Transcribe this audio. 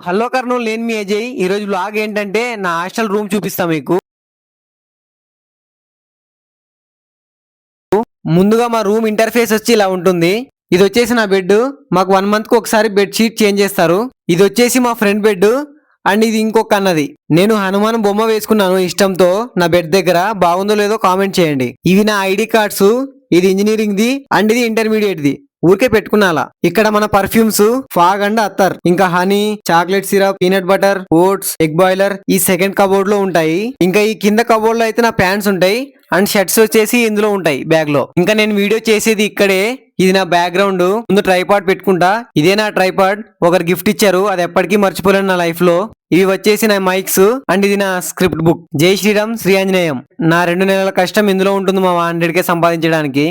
Hello Kurnool, నేను మీ అజయ్. ఈ రోజు బ్లాగ్ ఏంటంటే నా హాస్టల్ రూమ్ చూపిస్తా మీకు. ముందుగా మా రూమ్ ఇంటర్ఫేస్ వచ్చి ఇలా ఉంటుంది. ఇది వచ్చేసి నా బెడ్. మాకు 1 మంత్ కు ఒకసారి బెడ్ షీట్ చేంజ్ చేస్తారు. ఇది వచ్చేసి మా ఫ్రెండ్ బెడ్ అండ్ ఇది ఇంకొక అన్నది. నేను హనుమాన్ బొమ్మ వేసుకున్నాను ఇష్టంతో నా బెడ్ దగ్గర. బాగుందో లేదో కామెంట్ చేయండి. ఇవి నా ఐడి కార్డ్స్. ఇది ఇంజనీరింగ్ ది అండ్ ఇది ఇంటర్మీడియట్ ది. ఊరికే పెట్టుకున్నాలా. ఇక్కడ మన పర్ఫ్యూమ్స్ ఫాగ్ అండ్ అత్తర్, ఇంకా honey, chocolate syrup, peanut butter, oats, egg boiler ఈ సెకండ్ కబోర్డ్ లో ఉంటాయి. ఇంకా ఈ కింద కబోర్డ్ లో అయితే నా ప్యాంట్స్ ఉంటాయి అండ్ షర్ట్స్ వచ్చేసి ఇందులో ఉంటాయి బ్యాగ్ లో. ఇంకా నేను వీడియో చేసేది ఇక్కడే. ఇది నా బ్యాక్గ్రౌండ్. ముందు ట్రైపాడ్ పెట్టుకుంటా. ఇదే నా ట్రైపాడ్. ఒకరు గిఫ్ట్ ఇచ్చారు, అది ఎప్పటికీ మర్చిపోలేను నా లైఫ్ లో. ఇవి వచ్చేసి నా మైక్స్ అండ్ ఇది నా స్క్రిప్ట్ బుక్. జై శ్రీరామ్ శ్రీ ఆంజనేయం. నా 2 నెలల కష్టం ఇందులో ఉంటుంది మా 100K సంపాదించడానికి.